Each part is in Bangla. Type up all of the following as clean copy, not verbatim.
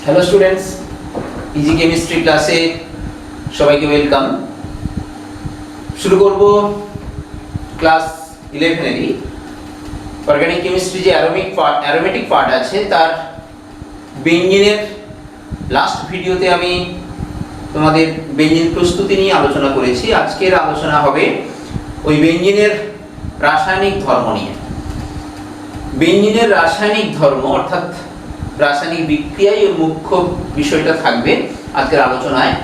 হ্যালো স্টুডেন্টস, ইজি কেমিস্ট্রি ক্লাসে সবাইকে ওয়েলকাম। শুরু করব ক্লাস 11 এরই অর্গানিক কেমিস্ট্রি যে অ্যারোমেটিক পার্ট আছে তার বেঞ্জিনের লাস্ট ভিডিওতে আমি তোমাদের বেঞ্জিন প্রস্তুতি নিয়ে আলোচনা করেছি। আজকের আলোচনা হবে ওই বেঞ্জিনের রাসায়নিক ধর্ম নিয়ে। বেঞ্জিনের রাসায়নিক ধর্ম অর্থাৎ রাসায়নিক বিক্রিয়ায় এর মুখ্য বিষয়টা থাকবে আজকের আলোচনায়।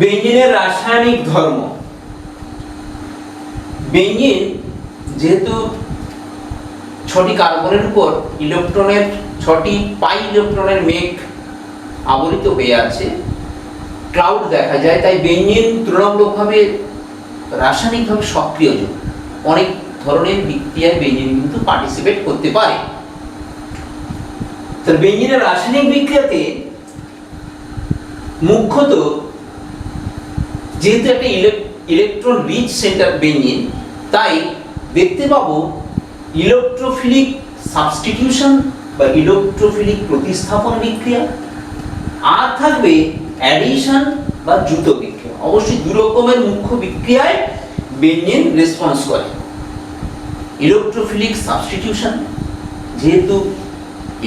বেঞ্জিনের রাসায়নিক ধর্ম। বেঞ্জিন যেহেতু 6টি কার্বনের উপর ইলেকট্রনের 6টি পাই ইলেকট্রনের মেঘ আবরিত হয়ে আছে, ক্লাউড দেখা যায়, তাই বেঞ্জিন তুলনামূলকভাবে রাসায়নিকভাবে সক্রিয় যৌগ। অনেক ধরনের বিক্রিয়ায় বেঞ্জিন কিন্তু পার্টিসিপেট করতে পারে। তো বেঞ্জিনের রাসায়নিক বিক্রিয়াতে মুখ্যত যেহেতু একটা ইলেকট্রন রিচ সেন্টার বেঞ্জিন, তাই দেখতে পাবো ইলেকট্রোফিলিক সাবস্টিটিউশন বা ইলেকট্রোফিলিক প্রতিস্থাপন বিক্রিয়া, আর থাকবে অ্যাডিশন বা যুত বিক্রিয়া। অবশ্যই দুই রকমের মুখ্য বিক্রিয়ায় বেঞ্জিন রেসপন্স করে। ইলেকট্রোফিলিক সাবস্টিটিউশন, যেহেতু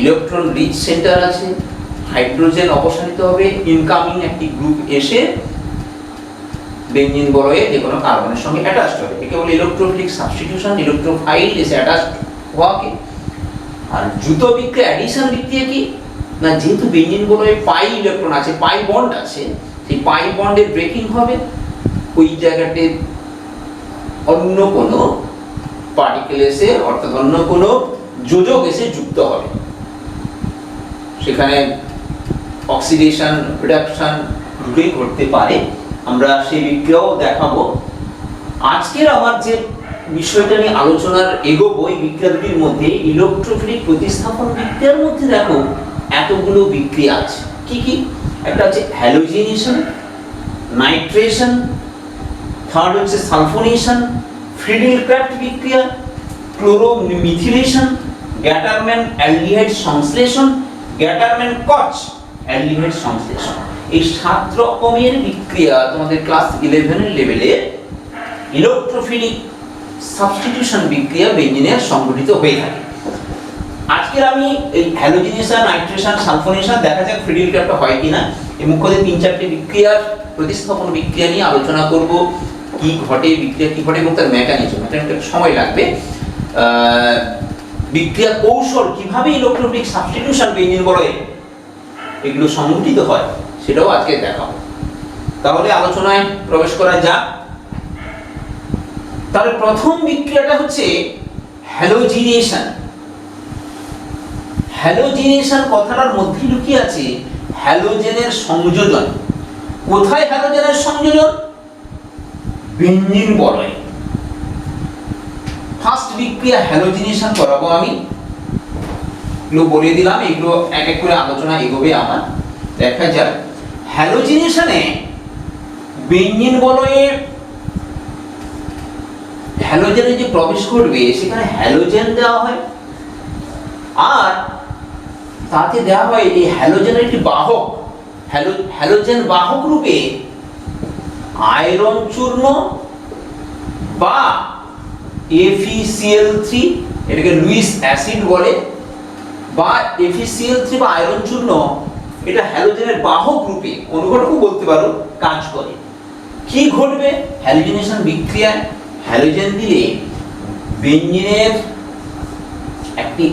ইলেকট্রন রিচ সেন্টার আছে, হাইড্রোজেন অপসারিত হবে, ইনকামিং একটি গ্রুপ এসে বেঞ্জিন বলয়ে যে কোনো কার্বনের সঙ্গে অ্যাটাচড হবে, একে বলে ইলেকট্রোফিলিক সাবস্টিটিউশন। ইলেকট্রোফাইল এসে অ্যাটাচড হওয়াকে। আর যুত বিক্রিয়া অ্যাডিশন বিক্রিয়া কি না, যেহেতু বেঞ্জিন বলয়ে পাই ইলেকট্রন আছে, পাই বন্ড আছে, সেই পাই বন্ডের ব্রেকিং হবে, ওই জায়গাতে অন্য কোনো পার্টিকেল এসে অর্থাৎ অন্য কোনো যোজক এসে যুক্ত হবে, সেখানে অক্সিডেশন রিডাকশন দুটোই ঘটতে পারে। আমরা সেই বিক্রিয়াও দেখাবো। আজকের আমার যে বিষয়টা নিয়ে আলোচনার এগোবো, এই বিক্রিয়া দুটির মধ্যে ইলেকট্রোফিলিক প্রতিস্থাপন বিক্রিয়ার মধ্যে দেখো এতগুলো বিক্রিয়া আছে। কি কি? একটা হচ্ছে হ্যালোজিনেশন, নাইট্রেশন, থার্ড হচ্ছে সালফোনেশন, ফ্রিডেল-ক্রাফট বিক্রিয়া, ক্লোরোমিথিলেশন, গ্যাটারম্যান অ্যালডিহাইড সংশ্লেষণ, গ্যাটারম্যান কচ অ্যালডিহাইড সংশ্লেষণ। এই 7 রকমের বিক্রিয়া তোমাদের ক্লাস 11 এর লেভেলে ইলেকট্রোফিলিক সাবস্টিটিউশন বিক্রিয়া বেঞ্জিনের সংঘটিত হয়ে থাকে। আজকের আমি এই হ্যালোজিনেশন, নাইট্রেশন, সালফোনেশন, দেখা যাক ফ্রিডেল-ক্রাফট হয় কিনা, এই মুখ্যত 3-4টি বিক্রিয়ার প্রতিস্থাপন বিক্রিয়া নিয়ে আলোচনা করব। কি ঘটে, বিক্রিয়া কি ঘটে এবং তার মেকানিজম, এটা একটু সময় লাগবে। বিক্রিয়া কৌশল, কিভাবে ইলেকট্রোফিলিক সাবস্টিটিউশন বেঞ্জিন বলয়ে এগুলো সংঘটিত হয়, সেটাও আজকে দেখাবো। তাহলে আলোচনায় প্রবেশ করা যাক। তাহলে প্রথম বিক্রিয়াটা হচ্ছে হ্যালোজিনেশন। হ্যালোজিনেশন কথাটার মধ্যে লুকিয়ে আছে হ্যালোজেনের সংযোজন। কোথায় হ্যালোজেনের সংযোজন? বেঞ্জিন বলয়ে। ফার্স্ট বিক্রিয়া হ্যালোজিনেশন করাবো আমি, এগুলো বলে দিলাম, এগুলো এক এক করে আলোচনা এগোবে আমার। দেখা যাক হ্যালোজিনেশনে বেঞ্জিন বলয়ে হ্যালোজেনে যে প্রবেশ করবে সেখানে হ্যালোজেন দেওয়া হয়, আর তাতে দেওয়া হয় এই হ্যালোজেনের একটি বাহক, হ্যালোজেন বাহক রূপে আয়রন চূর্ণ বা FeCl3, এটাকে লুইস অ্যাসিড বলে, বা FeCl3 বা আয়রন চূর্ণ, এটা হ্যালোজেনের বাহক রূপে, অনুঘটকও বলতে পারো, কাজ করে। কি ঘটবে হ্যালোজিনেশন বিক্রিয়ায়? হ্যালোজেন দিলে বেঞ্জিনের একটি,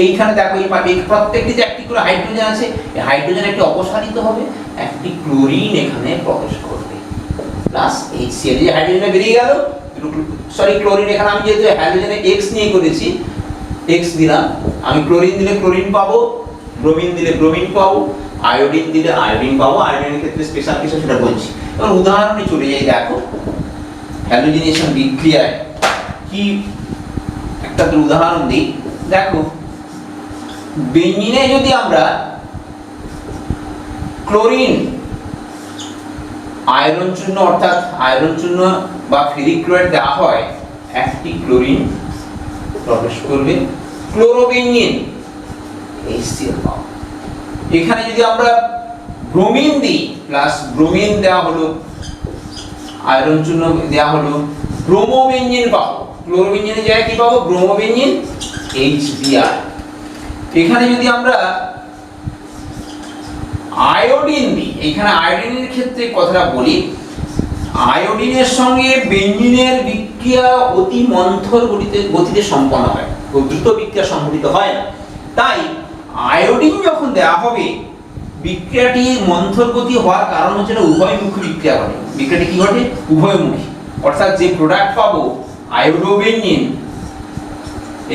এইখানে দেখো এই প্রত্যেকটিতে একটি করে হাইড্রোজেন আছে, এই হাইড্রোজেন একটি অপসারিত হবে, একটি ক্লোরিন এখানে প্রবেশ করবে, প্লাস HCl, যে হাইড্রোজেনটা বেরিয়ে গেল, সরি ক্লোরিন, এখানে আমি যেহেতু হ্যালোজেনে X নিয়ে করেছি, X দিলাম, আমি ক্লোরিন দিলে ক্লোরিন পাবো, ব্রোমিন দিলে ব্রোমিন পাবো, আয়োডিন দিলে আয়োডিন পাবো। আয়োডিনের ক্ষেত্রে স্পেশাল কিছু সেটা বলছি। এবার উদাহরণে চলে যাই। দেখো হ্যালোজিনেশন বিক্রিয়ায় কি একটা উদাহরণ দিই। দেখো বেঞ্জিনে যদি আমরা ক্লোরিন আয়রন চূর্ণ অর্থাৎ আয়রন চূর্ণ বা ফেরিক ক্লোরাইড দেওয়া হয়, একটি ক্লোরিন প্রবেশ করবে, ক্লোরোবেঞ্জিন HCl পাবো। এখানে যদি আমরা ব্রোমিন দিই প্লাস ব্রোমিন দেওয়া হলো, আয়রন চূর্ণ দেওয়া হলো, ব্রোমোবেঞ্জিন পাবো। ক্লোরোবেঞ্জিনের জায়গায় কি পাবো? Bromobenzene HBr। এখানে যদি আমরা আয়োডিন দিই, এখানে আয়োডিনের ক্ষেত্রে কথাটা বলি, আয়োডিনের সঙ্গে বেঞ্জিনের বিক্রিয়া অতি মন্থর গতিতে সম্পন্ন হয়, খুব দ্রুত বিক্রিয়া সংঘটিত হয় না। তাই আয়োডিন যখন দেওয়া হবে, বিক্রিয়াটি মন্থর গতি হওয়ার কারণ হচ্ছে এটা উভয়মুখী বিক্রিয়া ঘটে। বিক্রিয়াটি কি ঘটে? উভয়মুখী। অর্থাৎ যে প্রোডাক্ট পাবো আয়োডোবেঞ্জিন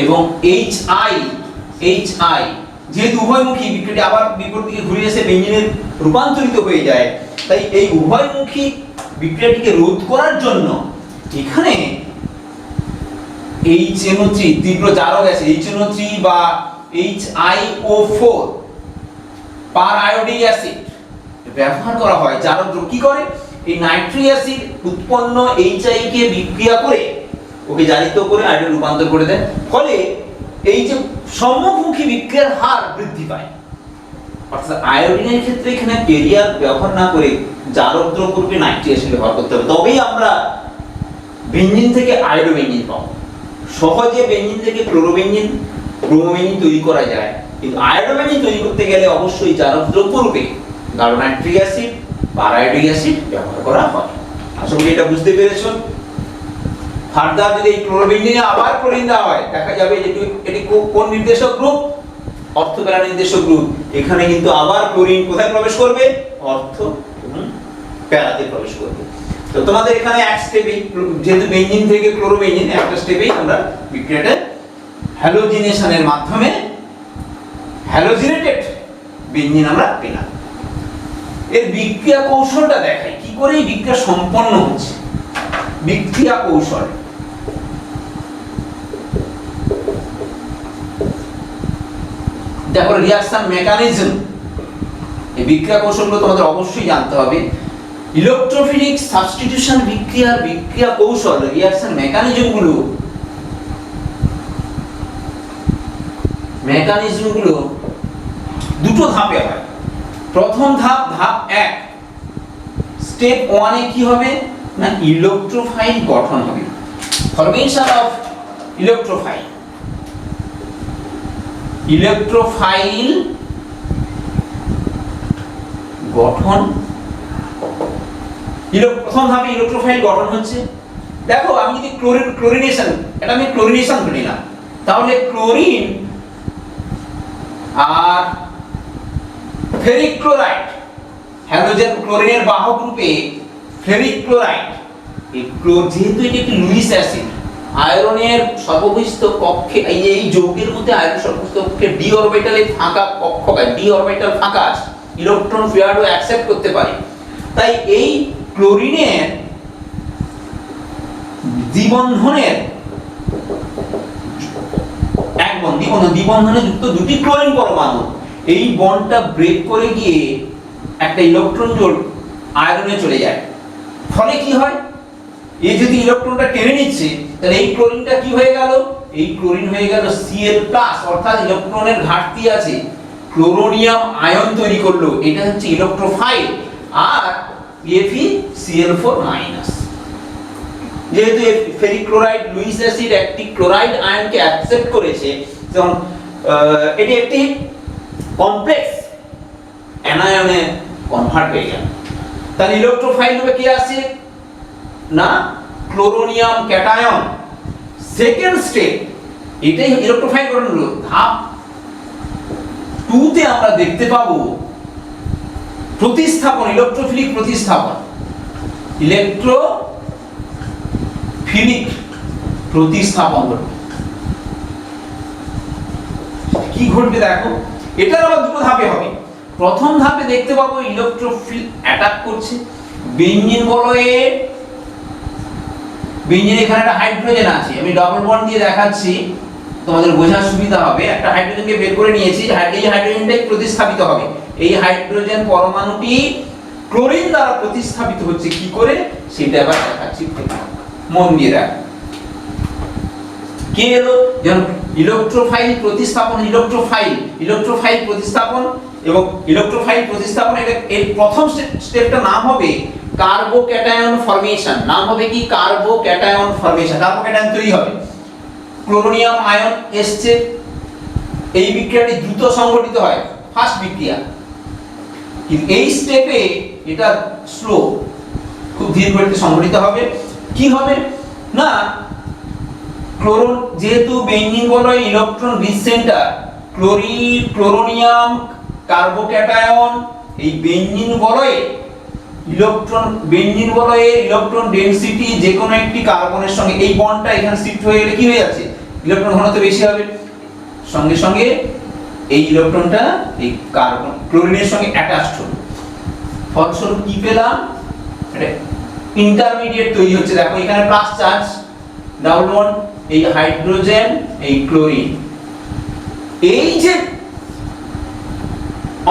এবং HI যেহেতু উভয়মুখী, বিক্রিয়াটি আবার বিপরীত দিকে ঘুরে এসে বেঞ্জিনে রূপান্তরিত হয়ে যায়। তাই এই উভয়মুখী বিক্রিয়াটিকে রোধ করার জন্য এখানে HNO3 তীব্র জারক অ্যাসিড HNO3 বা HiO4 পার আয়োডিক অ্যাসিড ব্যবহার করা হয়। জারক দ্রব্য কি করে? এই নাইট্রিক অ্যাসিড উৎপন্ন HI কে বিক্রিয়া করে ওকে জারিত করে আয়োডিনে রূপান্তর করে দেয়। ফলে এই যে সম্মুখমুখী বিক্রিয়ার হার বৃদ্ধি পায়। অর্থাৎ আয়োডিনের ক্ষেত্রে এখানে ক্যারিয়ার ব্যবহার না করে জারক দ্রব্য রূপে নাইট্রিক অ্যাসিড ব্যবহার করতে হবে, তবেই আমরা বেঞ্জিন থেকে আয়োডোবেঞ্জিন পাবো। সহজে বেঞ্জিন থেকে ক্লোরোবেঞ্জিন, ব্রোমোবেঞ্জিন তৈরি করা যায়, কিন্তু আয়োডোবেঞ্জিন তৈরি করতে গেলে অবশ্যই জারক দ্রব্য রূপে গাঢ় নাইট্রিক অ্যাসিড বা আয়োডিক অ্যাসিড ব্যবহার করা হয়। আশা করি এটা বুঝতে পেরেছো। ফার্দার যদি এই ক্লোরোবেঞ্জিনে আবার ক্লোরিন দেওয়া হয়, দেখা যাবে যে এটি কোন নির্দেশক গ্রুপ? অর্থ প্যারা নির্দেশক গ্রুপ। এখানে কিন্তু আবার ক্লোরিন কোথায় প্রবেশ করবে? অর্থ এবং প্যারাতে প্রবেশ করবে। তো তোমাদের এখানে এক স্টেপে, যেহেতু বেঞ্জিন থেকে ক্লোরোবেঞ্জিন, একটা স্টেপেই আমরা বিক্রিয়াটা হ্যালোজিনেশনের মাধ্যমে হ্যালোজিনেটেড বেঞ্জিন আমরা পেলাম। এর বিক্রিয়া কৌশলটা দেখাই, কি করে এই বিক্রিয়া সম্পন্ন হচ্ছে। বিক্রিয়া কৌশল, তারপর রিঅ্যাকশন মেকানিজম। এই বিক্রিয়া কৌশলগুলো তোমাদের অবশ্যই জানতে হবে। ইলেকট্রোফিলিক সাবস্টিটিউশন বিক্রিয়ার বিক্রিয়া কৌশল, রিঅ্যাকশন মেকানিজমগুলো দুটো ধাপে হয়। প্রথম ধাপ 1, স্টেপ 1 এ কি হবে না, ইলেকট্রোফাইল গঠন হবে, ফরমেশন অফ ইলেকট্রোফাইল গঠন। প্রথম ধাপে ইলেকট্রোফাইল গঠন হচ্ছে। দেখো আমি যদি ক্লোরিনেশন, এটা আমি ক্লোরিনেশন ধরে নিলাম, তাহলে ক্লোরিন আর ফেরিক ক্লোরাইড, হ্যালোজেন ক্লোরিনের বাহক রূপে ফেরিক ক্লোরাইড, যেহেতু এটি একটি লুইস অ্যাসিড, আয়রনের সর্ববহিস্থ কক্ষে, এই যৌগের মধ্যে আয়রন সর্ববহিস্থ কক্ষে ডি অরবিটালে ফাঁকা কক্ষ, ডি অরবিটাল ফাঁকা আছে, ইলেকট্রন ফিয়ারও অ্যাকসেপ্ট করতে পারে। তাই এই ক্লোরিনের দ্বিবন্ধনের দ্বিবন্ধনে যুক্ত দুটি ক্লোরিন পরমাণু, এই বন্ডটা ব্রেক করে গিয়ে একটা ইলেকট্রন জোড় আয়রনে চলে যায়। ফলে কি হয়, এই যদি ইলেকট্রনটা টেনে নিচ্ছে, তাহলে এই ক্লোরিনটা কি হয়ে গেল? এই ক্লোরিন হয়ে গেল Cl+, অর্থাৎ ইলেকট্রনের ঘাটতি আছে, ক্লোরোনিয়াম আয়ন তৈরি করলো, এটা হচ্ছে ইলেকট্রোফাইল। আর FeCl4-, যেহেতু ফেরিক ক্লোরাইড লুইস অ্যাসিড একটি ক্লোরাইড আয়নকে অ্যাকসেপ্ট করেছে, যেমন এটি একটি কমপ্লেক্স অ্যানায়নে কনভার্ট হয়ে গেল। তাহলে ইলেকট্রোফাইল রূপে কি আছে না, ক্লোরোনিয়াম ক্যাটায়ন। সেকেন্ড স্টেপ, এটাই ইলেকট্রোফাইল গঠন হলো। ধাপ 2 তে আমরা দেখতে পাবো প্রতিস্থাপন, ইলেকট্রোফিলিক প্রতিস্থাপন। ইলেকট্রোফিলিক প্রতিস্থাপন ঘটবে। কি ঘটবে দেখো, এটার আবার দুটো ধাপে হবে। প্রথম ধাপে দেখতে পাবো ইলেকট্রোফিল অ্যাটাক করছে বেঞ্জিন বলয়ে। বেঞ্জিন এখানে একটা হাইড্রোজেন আছে, আমি ডাবল বন্ড দিয়ে দেখাচ্ছি তোমাদের বোঝার সুবিধা হবে। একটা হাইড্রোজেনকে বের করে নিয়েছি, এই হাইড্রোজেনটাই প্রতিস্থাপিত হবে। এই হাইড্রোজেন পরমাণুটি ক্লোরিন দ্বারা প্রতিস্থাপিত হচ্ছে কি করে সেটা আবার দেখাচ্ছি, মন দিয়ে দেখো। কি হলো, যেমন ইলেকট্রোফাইল প্রতিস্থাপন, ইলেকট্রোফাইল প্রতিস্থাপন এবং ইলেকট্রোফাইল প্রতিস্থাপন এর প্রথম স্টেপটা নাম হবে কার্বোক্যাটায়ন ফর্মেশন। নাম হবে কি? Carbocation formation. কার্বোক্যাটায়ন তৈরি হবে। ক্লোরোনিয়াম আয়ন এসছে, এই বিক্রিয়াটি দ্রুত সংঘটিত হয়, ফাস্ট বিক্রিয়া। কিন্তু এই স্টেপে এটা স্লো, খুব ধীর গতিতে সংঘটিত হবে। কি হবে না, যেহেতু বেঞ্জিন বলয় ইলেকট্রন রিচ সেন্টার, ক্লোরোনিয়াম কার্বোক্যাটায়ন এই বেঞ্জিন বলয়ে ইলেকট্রন ডেনসিটি যে কোনো একটি কার্বনের সঙ্গে এই বন্ডটা এখানে শিফট হয়ে গেলে কি হয়ে যাচ্ছে, ইলেকট্রন ঘনত্ব বেশি হবে, সঙ্গে সঙ্গে এই ইলেকট্রনটা এই কার্বন ক্লোরিনের সঙ্গে অ্যাটাচড হলো। ফলস্বরূপ কি পেলাম, এটা ইন্টারমিডিয়েট তৈরি হচ্ছে। দেখো এখানে প্লাস চার্জ, ডাবল বন্ড, এই হাইড্রোজেন, এই ক্লোরিন। এই যে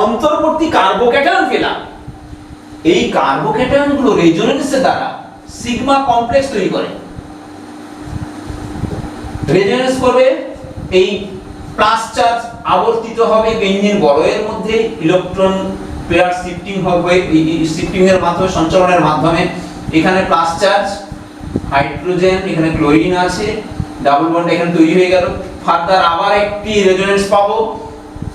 অন্তর্বর্তী কার্বোক্যাটায়ন পেলাম, এই কার্বোক্যাটায়ন গুলো রেজোনেন্সের দ্বারা সিগমা কমপ্লেক্স তৈরি করে। রেজোনেন্স করবে, এই প্লাস চার্জ আবর্তিত হবে বেঞ্জিন বলয়ের মধ্যে, ইলেকট্রন পেয়ার শিফটিং হবে, শিফটিং এর মাধ্যমে, সঞ্চালনের মাধ্যমে। এখানে প্লাস চার্জ হাইড্রোজেন, এখানে ক্লোরিন আছে, ডাবল বন্ড এখানে তৈরি হয়ে গেল। ফার্দার আবার একটি রেজোনেন্স পাবো।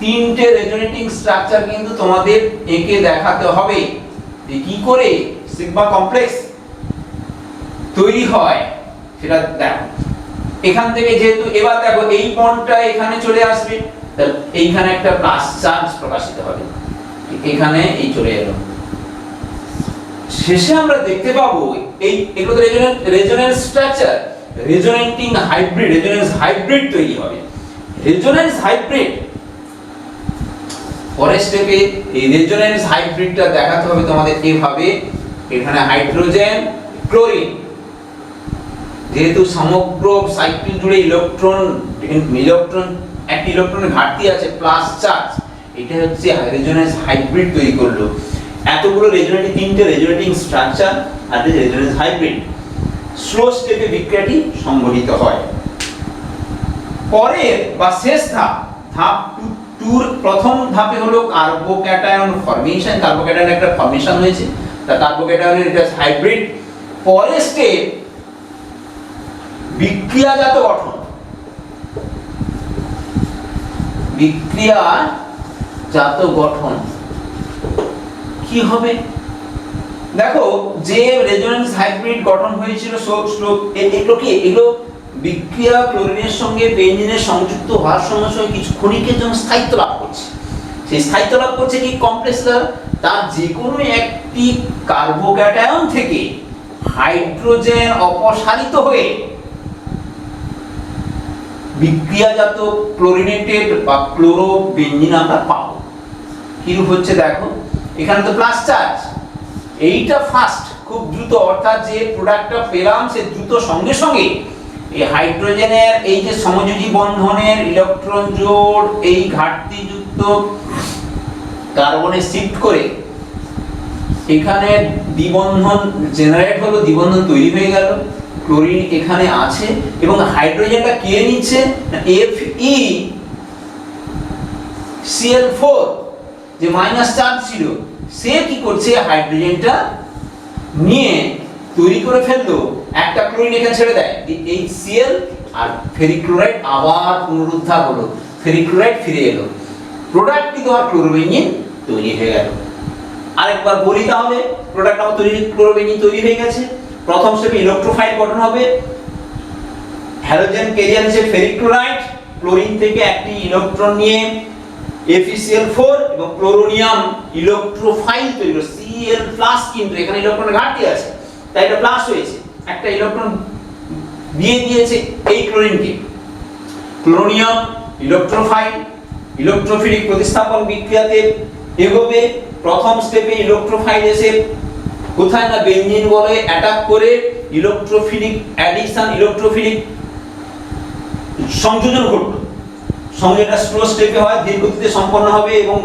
তিনটে রেজোনেটিং স্ট্রাকচার কিন্তু তোমাদের এঁকে দেখাতে হবে যে কি করে সিগমা কমপ্লেক্স তৈরি হয় সেটা দেখো। এখান থেকে যেহেতু এবার দেখো এই বন্ডটা এখানে চলে আসবে, তাহলে এইখানে একটা প্লাস চার্জ প্রকাশিত হবে, এখানে এই চলে এলো। শেষে আমরা দেখতে পাবো এই এগুলো রেজোনেন্স স্ট্রাকচার, রেজোনেন্স হাইব্রিড তৈরি হবে। রেজোনেন্স হাইব্রিড পরের স্টেপে এই রেজোনেন্স হাইব্রিডটা দেখাতে হবে তোমাদের এভাবে। এখানে হাইড্রোজেন, ক্লোরিন, যেহেতু সমগ্র সাইকেল জুড়ে ইলেকট্রন একটি ইলেকট্রনের ঘাটতি আছে, প্লাস চার্জ, এটা হচ্ছে রেজোনেন্স হাইব্রিড তৈরি করলো। এতগুলো তিনটে রেজোনেটিং স্ট্রাকচার আর রেজোনেন্স হাইব্রিড। স্লো স্টেপে বিক্রিয়াটি সংঘটিত হয়। পরের বা শেষ ধাপ 2 প্রথম ধাপে হলো কার্বোক্যাটায়ন ফর্মেশন। কার্বোক্যাটায়ন একটা ফর্মেশন হয়েছে, তা কার্বোক্যাটায়নের এটা হাইব্রিড। পরের স্টেপ বিক্রিয়াজাত গঠন। বিক্রিয়াজাত গঠন কি হবে দেখো, যে রেজোনেন্স হাইব্রিড গঠন হয়েছিল এগুলো বিক্রিয়া ক্লোরিনের সঙ্গে বেঞ্জিনের সংযুক্ত হওয়ার সঙ্গে সঙ্গে কিছু ক্ষণিকের জন্য স্থায়িত্ব লাভ করছে। সেই স্থায়িত্ব লাভ করছে কি, কমপ্লেক্স তার যে কোনো একটি কার্বোক্যাটায়ন থেকে হাইড্রোজেন অপসারিত হয়ে বিক্রিয়াজাত ক্লোরিনেটেড বা ক্লোরোবেঞ্জিন আমরা পাবো। কিরূপ হচ্ছে দেখো, এখানে তো প্লাস চার্জ, এইটা ফাস্ট, খুব দ্রুত, অর্থাৎ যে প্রোডাক্টটা পেলাম সে দ্রুত সঙ্গে সঙ্গে এই হাইড্রোজেনের এই যে সমযোজী বন্ধনের ইলেকট্রন জোড় এই ঘাটতিযুক্ত কার্বনে শিফট করে এখানে দ্বিবন্ধন জেনারেট হলো, দ্বিবন্ধন তৈরি হয়ে গেল। ক্লোরিন এখানে আছে এবং হাইড্রোজেনটা কে নিচ্ছে, FeCl4 যে মাইনাস চার্জ ছিল, সে কি করছে, হাইড্রোজেনটা নিয়ে তৈরি করে ফেললো, একটা ক্লোরিন এখানে ছেড়ে দেয়, এই Cl আর ফেরিক ক্লোরাইড আবার পুনরুদ্ধার হলো, ফেরিক ক্লোরাইড ফিরে এলো, প্রোডাক্টটি তোমার ক্লোরোবেঞ্জিন তৈরি হয়ে গেল। আরেকবার বলি তাহলে, প্রোডাক্ট আমার ক্লোরোবেঞ্জিন তৈরি হয়ে গেছে। প্রথম স্টেপে ইলেকট্রোফাইল গঠন হবে, হ্যালোজেন ক্যারিয়ার হিসেবে ফেরিক ক্লোরাইড, ক্লোরিন থেকে একটি ইলেকট্রন নিয়ে FeCl4 এবং ক্লোরোনিয়াম ইলেকট্রোফাইল তৈরি করে, Cl+ কিন্তু এখানে ইলেকট্রনের ঘাটতি আছে তাই এটা প্লাস হয়েছে, একটা ইলেকট্রন দিয়ে দিয়েছে এই ক্লোরিনকে। ক্লোরোনিয়াম ইলেকট্রোফাইল ইলেকট্রোফিলিক প্রতিস্থাপন বিক্রিয়াতে এগোবে। প্রথম স্টেপে ইলেকট্রোফাইল এসে কোথায় না বেঞ্জিন বলয়ে অ্যাটাক করে ইলেকট্রোফিলিক অ্যাডিশন, ইলেকট্রোফিলিক সংযোজন ঘটবে। সংযোজনটা স্লো স্টেপে হয়, ধীর গতিতে সম্পন্ন হবে এবং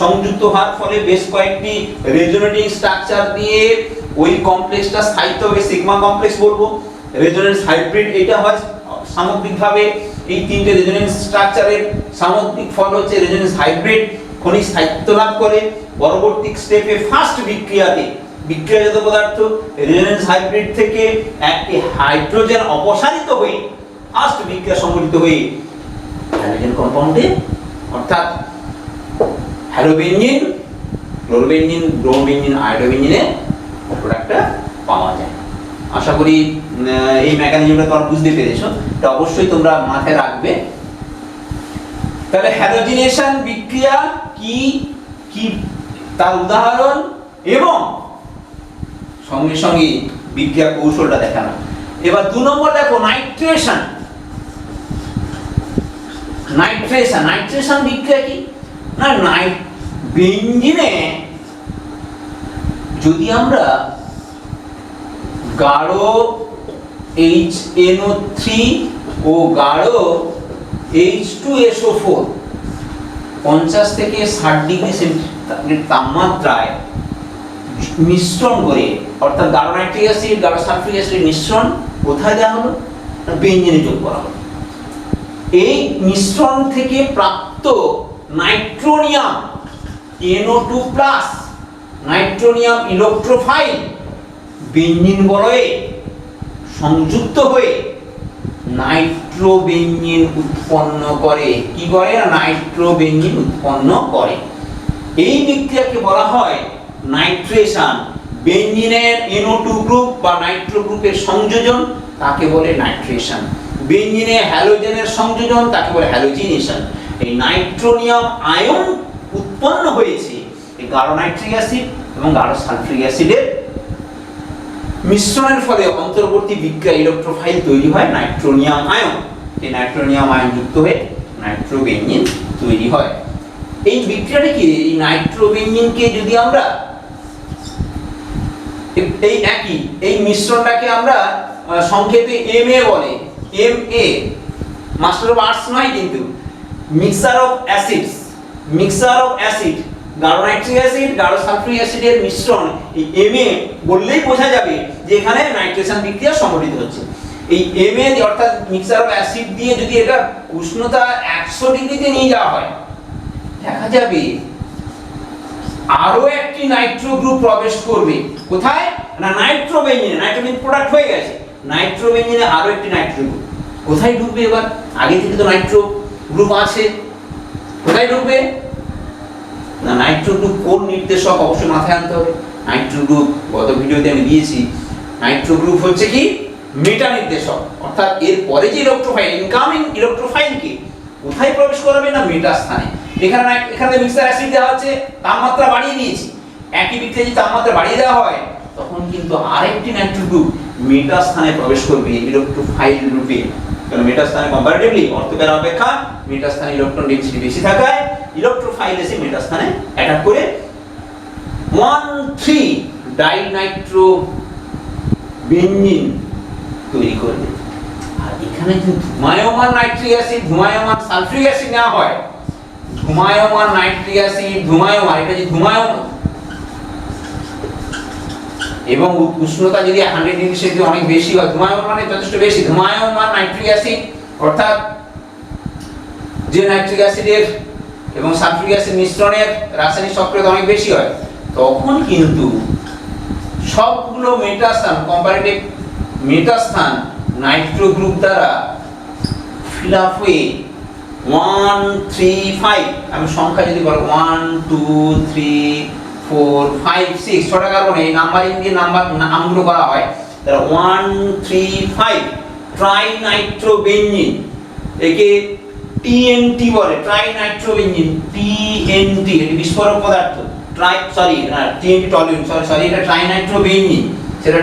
সংযুক্ত হওয়ার ফলে বেশ কয়েকটি রেজোনেটিং স্ট্রাকচার দিয়ে ওই কমপ্লেক্সটা স্থায়িত্ব হবে, সিগমা কমপ্লেক্স বলবো। রেজোনেন্স হাইব্রিড এটা হয় সামগ্রিকভাবে এই তিনটে রেজোনেন্স স্ট্রাকচারের সামগ্রিক ফল হচ্ছে রেজোনেন্স হাইব্রিড। খনিজ স্থায়িত্ব লাভ করে, পরবর্তী স্টেপে ফার্স্ট বিক্রিয়াতে বিক্রিয়াজাত পদার্থ রেজোনেন্স হাইব্রিড থেকে একটি হাইড্রোজেন অপসারিত হয়ে ফার্স্ট বিক্রিয়া সংঘটিত হয়ে হ্যালোজেন কম্পাউন্ডে অর্থাৎ হ্যালোবেনজিন, ক্লোরোবেনজিন, ব্রোমোবেনজিন, আয়োডোবেনজিনের প্রোডাক্টটা পাওয়া যায়। আশা করি এই মেকানিজমটা তোমরা বুঝতে পেরেছো, এটা অবশ্যই তোমরা মাথায় রাখবে। তাহলে হ্যালোজিনেশন বিক্রিয়া কি কি তার উদাহরণ এবং সঙ্গে সঙ্গে বিক্রিয়া কৌশলটা দেখানো। এবার 2 নম্বর দেখো নাইট্রেশন। নাইট্রেশন বিক্রিয়া কি না, বেনজিনে যদি আমরা গাঢ় HNO3 ও গাঢ় H2SO4 50 থেকে 60 ডিগ্রি সেন্টিগ্রেড তাপমাত্রায় মিশ্রণ করে, অর্থাৎ গাঢ় নাইট্রিক অ্যাসিড, গাঢ় সালফিউরিক অ্যাসিড মিশ্রণ কোথায় দেওয়া হলো, বেনজিনে যোগ করা হলো। এই মিশ্রণ থেকে প্রাপ্ত নাইট্রোনিয়াম NO2+ নাইট্রোনিয়াম ইলেকট্রোফাইল বেনজিন বলয়ে সংযুক্ত হয়ে নাইট্রোবেনজিন উৎপন্ন করে। কি করে? নাইট্রোবেনজিন উৎপন্ন করে। এই বিক্রিয়াকে বলা হয় নাইট্রেশন। বেনজিনের NO2 গ্রুপ বা নাইট্রো গ্রুপের সংযোজন তাকে বলে নাইট্রেশন। বেনজিনে হ্যালোজেনের সংযোজন তাকে বলে হ্যালোজিনেশন। এই নাইট্রোনিয়াম আয়ন উৎপন্ন হয়েছে এই গাঢ় নাইট্রিক অ্যাসিড এবং গাঢ় সালফিউরিক অ্যাসিডের মিশ্রণের ফলে অন্তর্বর্তী বিক্রিয়া ইলেকট্রোফাইল তৈরি হয় নাইট্রোনিয়াম আয়ন। এই নাইট্রোনিয়াম আয়ন যুক্ত হয়ে নাইট্রোবেনজিন তৈরি হয়। এই বিক্রিয়াটা কি, এই নাইট্রোবেনজিনকে যদি আমরা এই মিশ্রণটাকে আমরা সংক্ষেপে MA বলে, MA মাস্টার অফ আর্টস নয় কিন্তু, মিক্সচার অফ অ্যাসিড, গাঢ় নাইট্রিক অ্যাসিড, গাঢ় সালফিউরিক অ্যাসিডের মিশ্রণ, এই MA বললেই বোঝা যাবে যে এখানে নাইট্রেশন বিক্রিয়া সংঘটিত হচ্ছে। এই MA অর্থাৎ মিক্সচার অফ অ্যাসিড দিয়ে যদি এটা উষ্ণতা 100 ডিগ্রিতে নিয়ে যাওয়া হয়, দেখা যাবে আরো একটি নাইট্রো গ্রুপ প্রবেশ করবে। কোথায় না, নাইট্রোবেনজিনে। নাইট্রোবেনজিন প্রোডাক্ট হয়ে গেছে, নাইট্রোবেনজিনে আরো একটি নাইট্রো গ্রুপ কোথায় ঢুকবে? এবার আগে থেকে তো নাইট্রো গ্রুপ আছে, কোথায় ঢুকবে না, নাইট্রো গ্রুপ কোন নির্দেশক অবশ্যই মাথায় আনতে হবে। নাইট্রো গ্রুপ গত ভিডিওতে আমি দিয়েছি, নাইট্রো গ্রুপ হচ্ছে কি মেটা নির্দেশক, অর্থাৎ এর পরে যে ইলেকট্রোফাইল, ইনকামিং ইলেকট্রোফাইলকে কোথায় প্রবেশ করাবে না, মেটা স্থানে। এখানে মিক্সচার অ্যাসিড দেওয়া হচ্ছে, তাপমাত্রা বাড়িয়ে দিয়েছি। একই বিক্রিয়া যদি তাপমাত্রা বাড়িয়ে দেওয়া হয় তখন কিন্তু আরেকটি নাইট্রো গ্রুপ মেটা স্থানে প্রবেশ করবে ইলেকট্রোফাইল রূপে। কারণ মেটা স্থানে কম্পারেটিভলি অর্থোপ্যারা অপেক্ষা মেটা স্থানে ইলেকট্রন ডেনসিটি বেশি থাকায় ইলেকট্রোফাইল এসে মেটা স্থানে অ্যাটাক করে 1,3 ডাইনাইট্রোবেনজিন তৈরি করবে। আর এখানে যদি ধূমায়মান নাইট্রিক অ্যাসিড, ধূমায়মান সালফিউরিক অ্যাসিড নেওয়া হয়, ধূমায়মান নাইট্রিক অ্যাসিড, ধূমায়মান, এটা যে ধূমায়মান এবং উষ্ণতা যদি 100 ডিগ্রি সেন্টিগ্রেড অনেক বেশি হয়, ধূমায়মান মানে যথেষ্ট বেশি, ধূমায়মান নাইট্রিক অ্যাসিড অর্থাৎ যে নাইট্রিক অ্যাসিডের এবং সালফিউরিক অ্যাসিড মিশ্রণের রাসায়নিক সক্রিয়তা অনেক বেশি হয়, তখন কিন্তু সবগুলো মেটাস্থান, কম্পারেটিভ মেটাস্থান নাইট্রো গ্রুপ দ্বারা ফিল আপ হয়ে 1, 3, 5, আমি সংখ্যা যদি বলো 1, 2, 3, 4, 5, 6 ছটা কার্বন এই নাম্বারিং দিয়ে নামগুলো করা হয়, তাহলে 1, 3, 5 ট্রাইনাইট্রোবেনজিন, একে TNT বলে, ট্রাইনাইট্রোবেনজিন, TNT এটি বিস্ফোরক পদার্থ, TNT টলুইন, এটা ট্রাইনাইট্রোবেনজিন, সেটা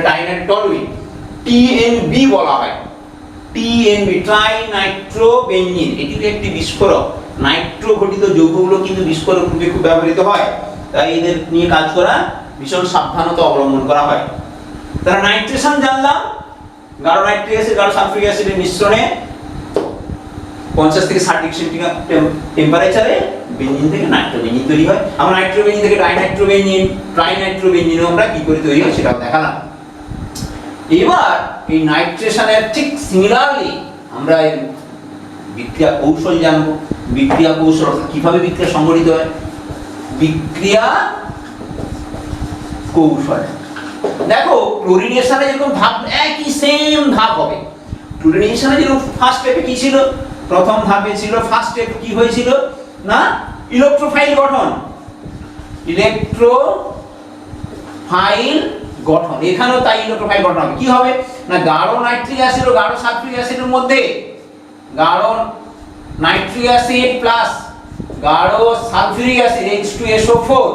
টলুইন, TNB বলা হয়, TNB ট্রাইনাইট্রোবেনজিন, এটি একটি বিস্ফোরক। নাইট্রো ঘটিত যৌগগুলো কিন্তু বিস্ফোরক রূপে খুব ব্যবহৃত হয়, তাই এদের নিয়ে কাজ করা ভীষণ সাবধানতা অবলম্বন করা হয়। তাহলে নাইট্রেশন জানলাম, গাঢ় নাইট্রিক অ্যাসিড, গাঢ় সালফিউরিক অ্যাসিডের মিশ্রণে 50 থেকে 60 ডিগ্রি সেন্টিগ্রেড টেম্পারেচারে বেনজিন থেকে নাইট্রোবেনজিন তৈরি হয়। আমরা নাইট্রোবেনজিন থেকে ট্রাইনাইট্রোবেনজিনও আমরা কি করে তৈরি হয় সেটাও দেখালাম। এবার এই নাইট্রেশনের ঠিক সিমিলারলি আমরা বিক্রিয়া কৌশল জানবো। বিক্রিয়া কৌশল অর্থাৎ কিভাবে বিক্রিয়া সংঘটিত হয়, বিক্রিয়া কৌশল। দেখো ক্লোরিনেশনে যেরকম ধাপ একই সেম ধাপ হবে। ক্লোরিনেশনে যেরকম ফার্স্ট স্টেপে কি ছিল, প্রথম ধাপে ছিল ফার্স্ট স্টেপ কি হয়েছিল না ইলেকট্রোফাইল গঠন, ইলেকট্রোফাইল গঠন। এখানেও তাই ইলেকট্রোফাইল গঠন হবে। কি হবে না গাঢ় নাইট্রিক অ্যাসিড ও গাঢ় সালফিউরিক অ্যাসিডের মধ্যে গাঢ় নাইট্রিক অ্যাসিড প্লাস গাঢ় সালফিউরিক অ্যাসিড H2SO4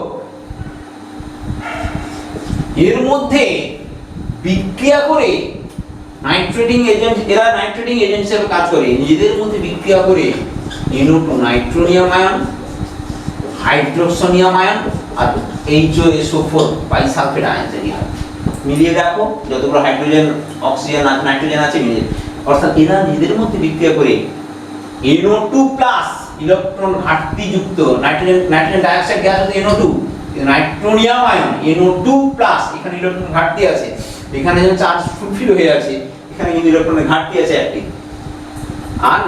এর মধ্যে বিক্রিয়া করে নাইট্রেটিং এজেন্ট, এরা নাইট্রেটিং এজেন্ট হিসেবে কাজ করে, নিজেদের মধ্যে বিক্রিয়া করে NO2 নাইট্রোনিয়াম আয়ন, হাইড্রোক্সোনিয়াম আয়ন আর HOSO4 বাইসালফেট আয়ন তৈরি হয়। মিলিয়ে দেখো যতগুলো হাইড্রোজেন অক্সিজেন আর নাইট্রোজেন আছে মিলিয়ে, অর্থাৎ এরা নিজেদের মধ্যে বিক্রিয়া করে NO2 প্লাস ইলেকট্রন ঘাটতি যুক্ত নাইট্রোজেন ডাইঅক্সাইড গ্যাস হচ্ছে NO2, নাইট্রোনিয়াম আয়ন NO2 প্লাস, এখানে ইলেকট্রন ঘাটতি আছে, এখানে যেন চার্জ ফুলফিল হয়ে আছে, এখানে কিন্তু ইলেকট্রনের ঘাটতি আছে একটি, আর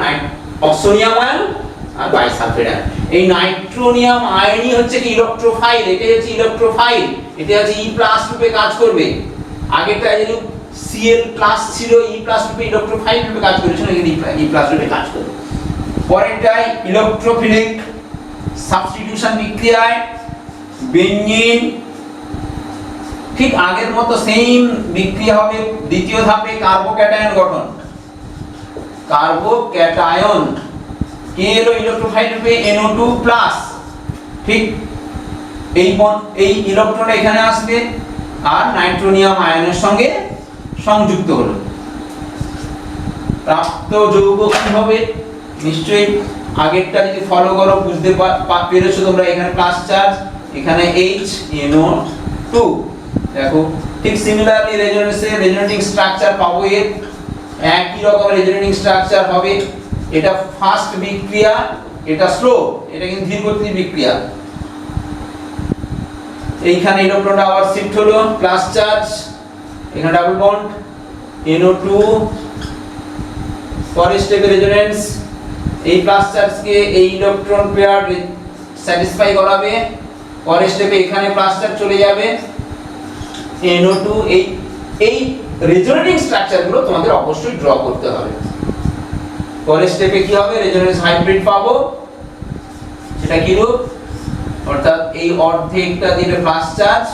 অক্সোনিয়াম আয়ন আর বাইসালফেট আয়ন। এই নাইট্রোনিয়াম আয়নই হচ্ছে কি ইলেকট্রোফাইল, এটা হচ্ছে ইলেকট্রোফাইল, এটা হচ্ছে E+ রূপে কাজ করবে। আগেরটা যেন Cl+ ছিল, E+ রূপে ইলেকট্রোফাইল রূপে কাজ করেছিল, এখানে E+ রূপে কাজ করবে। পরেরটাই ইলেকট্রোফিলিক সাবস্টিটিউশন বিক্রিয়ায় বেঞ্জিন ঠিক আগের মতো সেম বিক্রিয়া হবে। দ্বিতীয় ধাপে কার্বোক্যাটায়ন গঠন, কার্বোক্যাটায়ন কে এলো ইলেকট্রোফাইল রূপে NO2 প্লাস, ঠিক এই ইলেকট্রন এখানে আসবে আর নাইট্রোনিয়াম আয়নের সঙ্গে সংযুক্ত হলো। প্রাপ্ত যৌগ কি হবে নিশ্চয়ই আগেরটা যদি ফলো করো বুঝতে পেরেছো তোমরা, এখানে প্লাস চার্জ, এখানে HNO2। দেখো ঠিক সিমিলারলি রেজোনেন্সের রেজোনেটিং স্ট্রাকচার পাবো, এর একই রকম রেজোনেটিং স্ট্রাকচার হবে। এটা ফাস্ট বিক্রিয়া, এটা স্লো, এটা কিন্তু ধীরগতির বিক্রিয়া। এইখানে ইলেকট্রনটা আবার শিফট হলো, প্লাস চার্জ, এখানে ডাবল বন্ড NO2, পরের স্টেপে রেজোনেন্স, এই প্লাস চার্জকে এই ইলেকট্রন পেয়ার স্যাটিসফাই করাবে, পরের স্টেপে এখানে প্লাস চার্জ চলে যাবে NO2। এই রেজোনেটিং স্ট্রাকচারগুলো তোমাদের অবশ্যই ড্র করতে হবে। পরের স্টেপে কি হবে রেজোনেন্স হাইব্রিড পাবো, সেটা কি রূপ, অর্থাৎ এই অর্ধেকটা দিলে প্লাস চার্জ,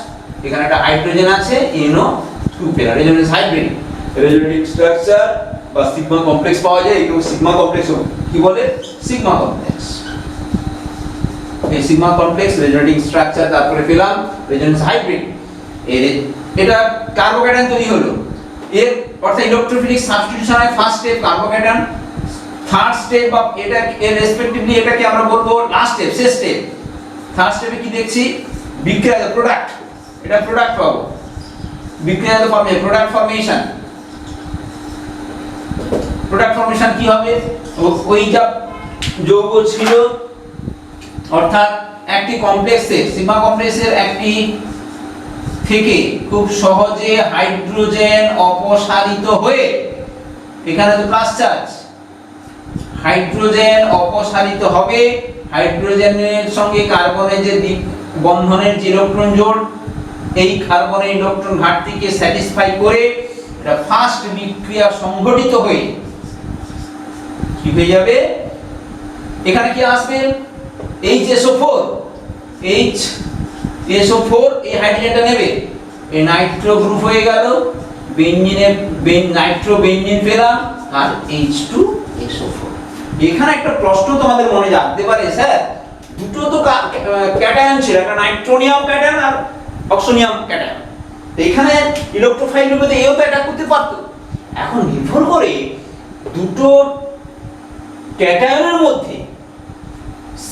এখানে একটা হাইড্রোজেন আছে NO2 pair, resonance hybrid. Resonating structure বা সিগমা কমপ্লেক্স পাওয়া যায়, এটাও সিগমা কমপ্লেক্স কি বলে সিগমা কমপ্লেক্স। এই সিগমা কমপ্লেক্স রেজোনেটিং স্ট্রাকচার, তারপরে পেলাম রেজোনেন্স হাইব্রিড। এটা কার্বোক্যাটায়ন তৈরি হলো, এর অর্থাৎ ইলেকট্রোফিলিক সাবস্টিটিউশনের first step carbocation, third step বা এটা এর রেসপেক্টিভলি এটাকে আমরা বলবো লাস্ট স্টেপ, শেষ স্টেপ। থার্ড স্টেপে কি দেখছি বিক্রিয়াজাত প্রোডাক্ট, এটা প্রোডাক্ট পাবো, বিক্রিয়াজাত ফর্মে প্রোডাক্ট ফর্মেশন। প্রোডাক্ট ফর্মেশন কি হবে, ওই যা যৌগ ছিল অর্থাৎ একটি কমপ্লেক্সে সিগমা কমপ্লেক্সের একটি থেকে খুব সহজে হাইড্রোজেন অপসারিত হয়ে, এখানে তো প্লাস চার্জ, হাইড্রোজেন অপসারিত হবে, হাইড্রোজেনের সঙ্গে কার্বনের যে বন্ধনের যে ইলেকট্রন জোড়, এই কার্বনের ইলেকট্রন ঘাটতিকে স্যাটিসফাই করে এটা ফার্স্ট বিক্রিয়া সংঘটিত হয়ে কি হয়ে যাবে, এখানে কি আসবে HSO4, HSO4 এই হাইড্রোজেনটা নেবে, এই নাইট্রো গ্রুপ হয়ে গেল, বেঞ্জিনের নাইট্রো বেঞ্জিন পেলাম আর H2SO4। এখানে একটা প্রশ্ন তোমাদের মনে জাগতে পারে, স্যার দুটো তো ক্যাটায়ন ছিল, একটা নাইট্রোনিয়াম ক্যাটায়ন আর অক্সোনিয়াম ক্যাটায়ন, এখানে ইলেকট্রোফাইল রূপে এও তো অ্যাটাক করতে পারতো। এখন নির্ভর করে দুটো ক্যাটায়নের মধ্যে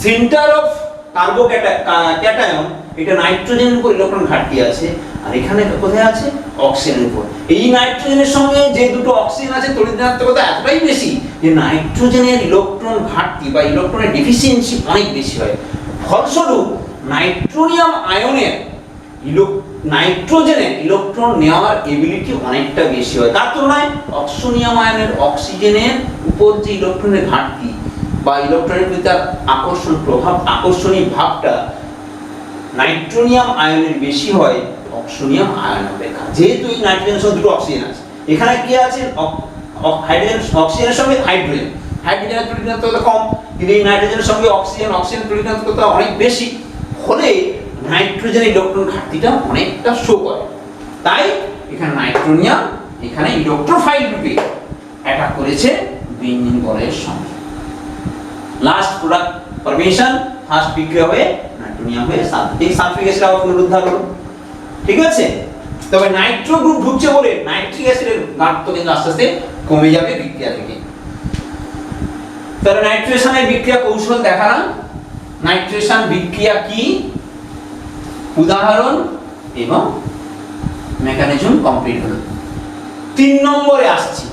সেন্টার অফ কার্বোক্যাটায়ন, এটা নাইট্রোজেনের উপর ইলেকট্রন ঘাটতি আছে, আর এখানে কোথায় আছে অক্সিজেনের উপর। এই নাইট্রোজেনের সঙ্গে যে দুটো অক্সিজেন আছে তড়িৎ ঋণাত্মকতা এতটাই বেশি যে নাইট্রোজেনের ইলেকট্রন ঘাটতি বা ইলেকট্রনের ডেফিসিয়েন্সি অনেক বেশি হয়। ফলস্বরূপ নাইট্রোনিয়াম আয়নের নাইট্রোজেনের ইলেকট্রন নেওয়ার এবিলিটি অনেকটা বেশি হয়, তার তুলনায় অক্সোনিয়াম আয়নের অক্সিজেনের উপর যে ইলেকট্রনের ঘাটতি বা ইলেকট্রনের প্রতি তার আকর্ষণীয় ভাবটা নাইট্রোনিয়াম আয়নের বেশি হয় অক্সোনিয়াম আয়ন অপেক্ষা। যেহেতু এই নাইট্রোজেনের সঙ্গে দুটো অক্সিজেন আছে, এখানে কি আছে হাইড্রোজেন, অক্সিজেনের সঙ্গে হাইড্রোজেন, হাইড্রোজেনের তড়িৎঘনত্ব কম, কিন্তু এই নাইট্রোজেনের সঙ্গে অক্সিজেনের তড়িৎঘনত্ব অনেক বেশি, ফলে নাইট্রোজেনের ইলেকট্রন ঘাটতিটা অনেকটা শো করে। তাই এখানে নাইট্রোনিয়াম এখানে ইলেকট্রোফাইল রূপে অ্যাটাক করেছে বেঞ্জিন বলয়ের সঙ্গে। লাস্ট প্রোডাক্ট ফরমেশন, ফার্স্ট বিক্রিয়া হয়ে নাইট্রোনিয়াম হয়ে সালফিউরিক অ্যাসিড আবার পুনরুদ্ধার হলো। ঠিক আছে, তবে নাইট্রো গ্রুপ ঢুকছে বলে নাইট্রিক অ্যাসিডের ঘনত্ব কিন্তু আস্তে আস্তে কমে যাবে বিক্রিয়া থেকে। তাহলে নাইট্রেশনের বিক্রিয়া কৌশল দেখালাম। নাইট্রেশন বিক্রিয়া কি, উদাহরণ এবং মেকানিজম কমপ্লিট হলো। 3 নম্বরে আসছি,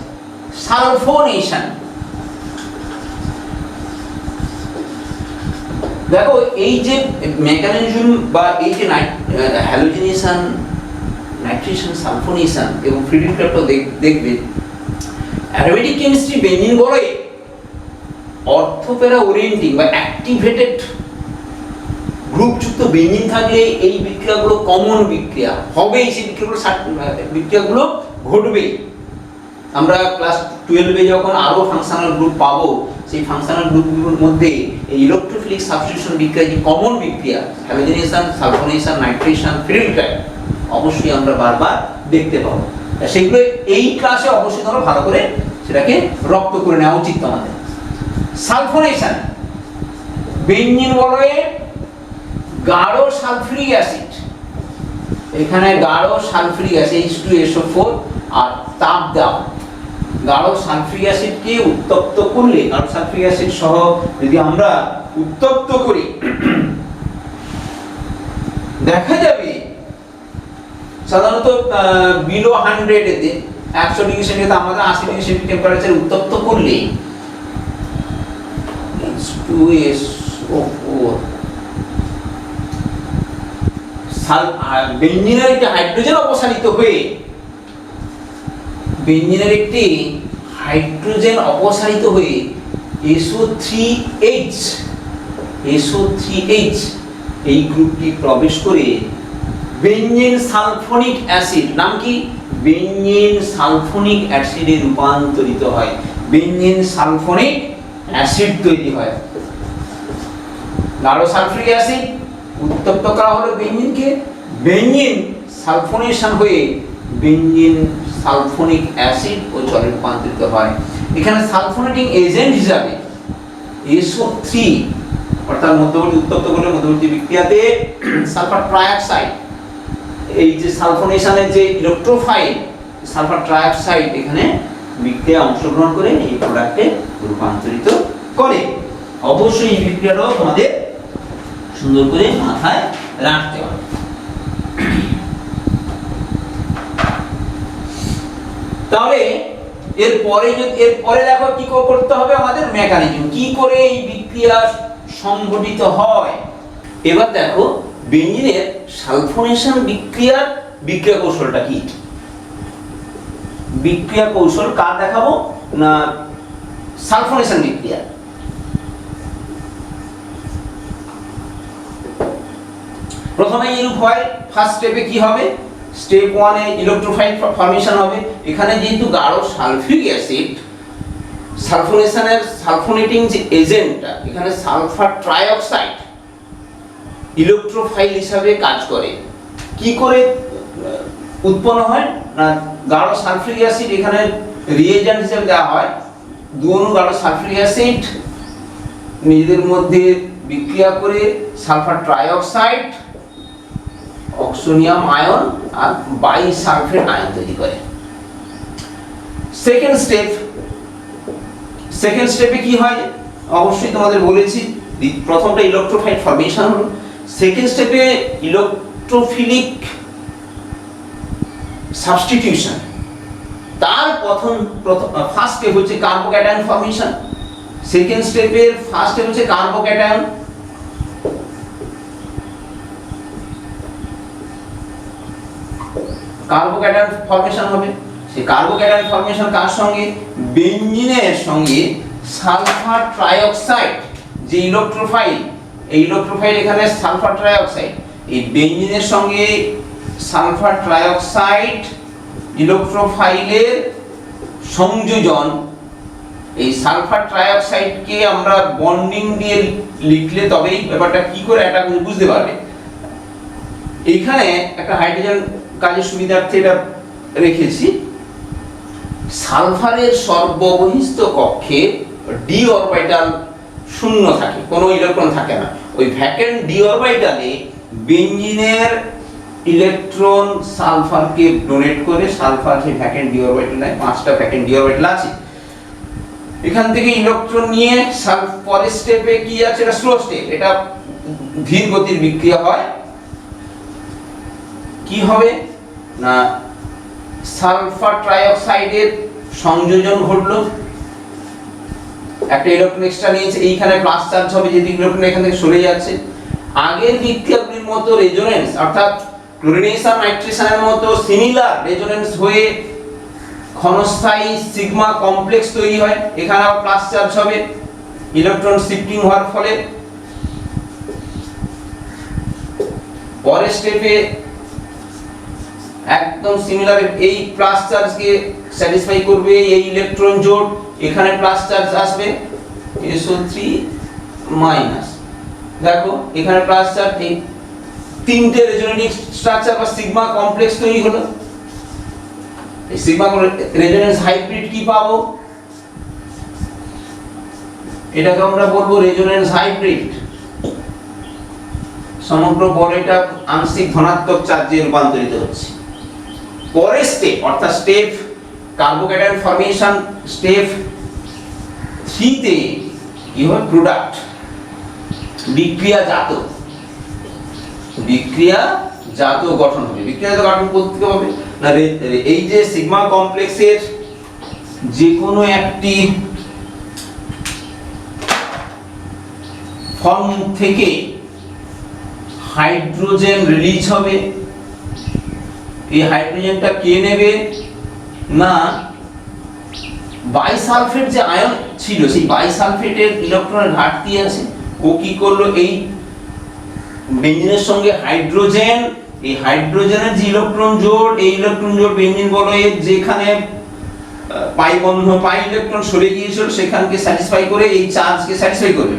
সালফোনেশন। দেখো এই যে মেকানিজম বা এই যে হ্যালোজেনেশন, নাইট্রেশন, সালফোনেশন এবং ফ্রিডরিখ ক্রাফট দেখবে অ্যারোমেটিক কেমিস্ট্রি বেঞ্জিন বলয়ে অর্থোপ্যারা ওরিয়েন্টিং বা অ্যাক্টিভেটেড গ্রুপযুক্ত বেঞ্জিন থাকলে এই বিক্রিয়াগুলো কমন বিক্রিয়া হবেই, সেই বিক্রিয়াগুলো ঘটবেই। আমরা ক্লাস 12-এ যখন আরো ফাংশনাল গ্রুপ পাবো, সেই ফাংশনাল গ্রুপগুলোর মধ্যে এই ইলেকট্রোফিলিক সাবস্টিটিউশন বিক্রিয়া যে কমন বিক্রিয়া, halogenation, sulphonation, nitration, Friedel Crafts, অবশ্যই আমরা বারবার দেখতে পাবো। সেগুলো এই ক্লাসে অবশ্যই ধরো ভালো করে সেটাকে রপ্ত করে নেওয়া উচিত আমাদের। সালফোনেশন, বেঞ্জিন বলয়ে গাঢ় সালফিউরিক অ্যাসিড, এখানে গাঢ় সালফিউরিক অ্যাসিড H2SO4 আর তাপ দাও, গাঢ় সালফিউরিক অ্যাসিডকে উত্তপ্ত করলে, গাঢ় সালফিউরিক অ্যাসিড সহ যদি আমরা উত্তপ্ত করি, দেখা যাবে সাধারণত বিলো 100 এতে 100 ডিগ্রি সেন্টিগ্রেড আমাদের 80 ডিগ্রি সেন্টিগ্রেড টেম্পারেচারে উত্তপ্ত করলে H2SO4 বেঞ্জিনের একটি হাইড্রোজেন অপসারিত হয়ে, বেঞ্জিনের একটি হাইড্রোজেন অপসারিত হয়ে SO3H এই গ্রুপটি প্রবেশ করে বেঞ্জিন সালফোনিক অ্যাসিড, নাম কি, বেঞ্জিন সালফোনিক অ্যাসিডে রূপান্তরিত হয়, বেঞ্জিন সালফোনিক অ্যাসিড তৈরি হয়। গাঢ় সালফিউরিক অ্যাসিড উত্তপ্ত করা হলো বেঞ্জিনকে, বেঞ্জিন সালফোনেশন হয়ে বেঞ্জিন সালফোনিক অ্যাসিড ও জলে রূপান্তরিত হয়। এখানে সালফোনেটিং এজেন্ট হিসাবে SO3 অর্থাৎ মধ্যবর্তী উত্তপ্ত করলে মধ্যবর্তী বিক্রিয়াতে সালফার ট্রাইঅক্সাইড, এই যে সালফোনেশনের যে ইলেকট্রোফাইল সালফার ট্রাইঅক্সাইড এখানে বিক্রিয়া অংশগ্রহণ করে এই প্রোডাক্টে রূপান্তরিত করে। অবশ্যই এই বিক্রিয়াটাও তোমাদের সুন্দর করে মাথায় রাখতে হবে। তাহলে এরপরে দেখো কি করতে হবে আমাদের, মেকানিজম কি করে এই বিক্রিয়া সংঘটিত হয়। এবার দেখো বেঞ্জিনের সালফোনেশন বিক্রিয়ার বিক্রিয়া কৌশলটা কি। বিক্রিয়া কৌশল কার দেখাবো না, সালফোনেশন বিক্রিয়া। প্রথমে এরূপ হয়, ফার্স্ট স্টেপে কি হবে, স্টেপ 1 এ ইলেকট্রোফাইল ফর্মেশন হবে। এখানে যেহেতু গাঢ় সালফিউরিক অ্যাসিড, সালফোনেশনের সালফোনেটিং যে এজেন্টটা এখানে সালফার ট্রাইঅক্সাইড ইলেকট্রোফাইল হিসাবে কাজ করে। কি করে উৎপন্ন হয় না, গাঢ় সালফিউরিক অ্যাসিড এখানে রিএজেন্ট হিসেবে দেওয়া হয়, দু অণু গাঢ় সালফিউরিক অ্যাসিড নিজেদের মধ্যে বিক্রিয়া করে সালফার ট্রাইঅক্সাইড, অক্সোনিয়াম আয়ন আর বাইসালফেট আয়ন তৈরি করে। সেকেন্ড স্টেপে কি হয়, অবশ্যই তোমাদের বলেছি প্রথমটা ইলেকট্রোফাইল ফর্মেশন হলো, সেকেন্ড স্টেপে ইলেকট্রোফিলিক সাবস্টিটিউশন, তার ফার্স্ট স্টেপ হচ্ছে কার্বোক্যাটায়ন ফর্মেশন, সেকেন্ড স্টেপের ফার্স্ট স্টেপ হচ্ছে কার্বোক্যাটায়ন, কার্বোক্যাটায়ন ফর্মেশন হবে। সেই কার্বোক্যাটায়ন ফর্মেশন কার সঙ্গে, বেঞ্জিনের সঙ্গে সালফার ট্রাইঅক্সাইড যে ইলেকট্রোফাইল, এই ইলেকট্রোফাইল এখানে সালফার ট্রাইঅক্সাইড, এই বেঞ্জিনের সঙ্গে সালফার ট্রাইঅক্সাইড ইলেকট্রোফাইলের সংযোজন, এই সালফার ট্রাইঅক্সাইডকে আমরা বন্ডিং দিয়ে লিখলে তবেই ব্যাপারটা কি করে এটা বুঝতে পারবে। এইখানে একটা হাইড্রোজেন কাজের সুবিধার্থে এটা রেখেছি। সালফারের সর্ববহিস্থ কক্ষে ডি অরবিটাল শূন্য থাকে, কোনো ইলেকট্রন থাকে না। ওই ভ্যাকেন্ট ডি অরবিটালে বেঞ্জিনের ইলেকট্রন সালফারকে ডোনেট করে, সালফার সেই ভ্যাকেন্ট ডি অরবিটালে 5টা ভ্যাকেন্ট ডি অরবিটাল আছে, এখান থেকে ইলেকট্রন নিয়ে পরের স্টেপে কি আছে, এটা স্লো স্টেপ, এটা ধীর গতির বিক্রিয়া হয়। কি হবে না, সালফার ট্রাইঅক্সাইডের সংযোজন ঘটলো, একটা ইলেকট্রন এক্সট্রা নিয়েছে, এইখানে প্লাস চার্জ হবে, যেহেতু ইলেকট্রন এখান থেকে সরে যাচ্ছে। আগের বিক্রিয়াগুলির মতো রেজোনেন্স, অর্থাৎ ক্লোরিনেশন নাইট্রেশনের মতো সিমিলার রেজোনেন্স হয়ে ক্ষণস্থায়ী সিগমা কমপ্লেক্স তৈরি হয়, এখানে আবার প্লাস চার্জ হবে ইলেকট্রন শিফটিং হওয়ার ফলে। পরের স্টেপে একদম সিমিলার, এই প্লাস চার্জকে স্যাটিসফাই করবে এই ইলেকট্রন জোড়, এখানে প্লাস চার্জ আসবে SO3 মাইনাস, দেখো এখানে প্লাস চার্জ, এই তিনটে রেজোনেটিং স্ট্রাকচার বা সিগমা কমপ্লেক্স তৈরি হলো। এই সিগমা রেজোনেন্স হাইব্রিড কি পাবো, এটাকে আমরা বলবো রেজোনেন্স হাইব্রিড। সমগ্র বলয়টা আংশিক ধনাত্মক চার্জে রূপান্তরিত হচ্ছে। পরের স্টেপ অর্থাৎ স্টেপ কার্বোক্যাটায়ন ফর্মেশন, স্টেপ 3 তে কি হয়, প্রোডাক্ট বিক্রিয়াজাত গঠন হবে। বিক্রিয়াজাত গঠন করতে হবে না, এই যে সিগমা কমপ্লেক্সের যে কোনো একটি ফর্ম থেকে হাইড্রোজেন রিলিজ হবে। এই হাইড্রোজেনটা কে নেবে না, বাইসালফেট যে আয়ন ছিল, সেই বাইসালফেটের ইলেকট্রনের ঘাটতি আছে, ও কি করলো, এই বেঞ্জিনের সঙ্গে হাইড্রোজেন, এই হাইড্রোজেনের যে ইলেকট্রন জোড়, এই ইলেকট্রন জোড় বেঞ্জিন বলয়ে যেখানে পাই বন্ধ, পাই ইলেকট্রন সরে গিয়েছিল সেখানকে স্যাটিসফাই করে এই চার্জকে স্যাটিসফাই করবে,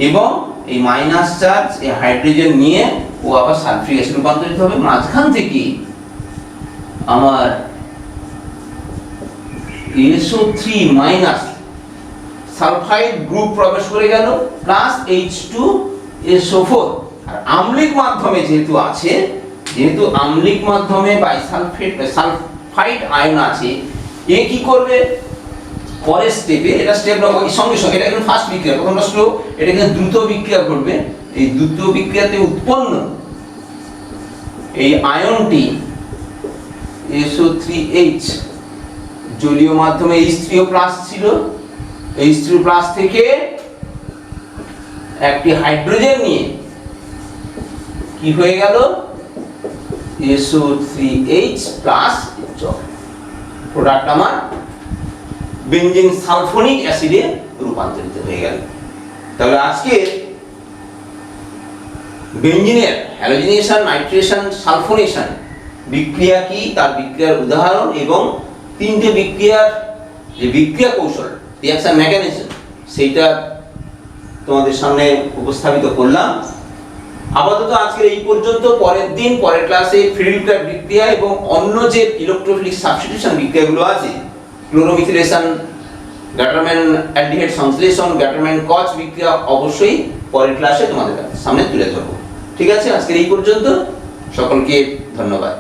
এবং এই মাইনাস চার্জ এই হাইড্রোজেন নিয়ে ও আবার সালফিক অ্যাসিড রূপান্তরিত হবে। মাঝখান থেকে আমার SO3 মাইনাস সালফাইড গ্রুপ প্রবেশ করে গেল, প্লাস H2SO4। আর আম্লিক মাধ্যমে যেহেতু আছে, যেহেতু আম্লিক মাধ্যমে সালফাইড আয়ন আছে, এ কি করবে, পরের স্টেপে, এটা স্টেপ সঙ্গে সঙ্গে, এটা কিন্তু ফার্স্ট বিক্রিয়া, প্রথমটা স্লো, এটা কিন্তু দ্রুত বিক্রিয়া ঘটবে। এই দ্রুত বিক্রিয়াতে উৎপন্ন এই আয়নটি SO3H জলীয় মাধ্যমে H3O+ ছিল, H3O+ থেকে একটি হাইড্রোজেন নিয়ে কি হয়ে গেল, SO3H+, প্রোডাক্ট আমার বেঞ্জিন সালফোনিক অ্যাসিডে রূপান্তরিত হয়ে গেল। তাহলে আজকে বেঞ্জিনের হ্যালোজিনেশন, নাইট্রেশন, সালফোনেশন বিক্রিয়া কি, তার বিক্রিয়ার উদাহরণ এবং 3টে বিক্রিয়ার যে বিক্রিয়া কৌশল, রিঅ্যাকশন মেকানিজম, সেইটা তোমাদের সামনে উপস্থাপিত করলাম। আপাতত আজকে এই পর্যন্ত। পরের দিন, পরের ক্লাসে ফিল্ড বিক্রিয়া এবং অন্য যে ইলেকট্রোফিলিক সাবস্টিটিউশন বিক্রিয়াগুলো আছে, ক্লোরোমিথিলেশন, গ্যাটারম্যান অ্যালডিহাইড সংশ্লেষণ, গ্যাটারম্যান কচ বিক্রিয়া অবশ্যই পরের ক্লাসে তোমাদের সামনে তুলে ধরবো। ঠিক আছে, আজকে এই পর্যন্ত। সকলকে ধন্যবাদ।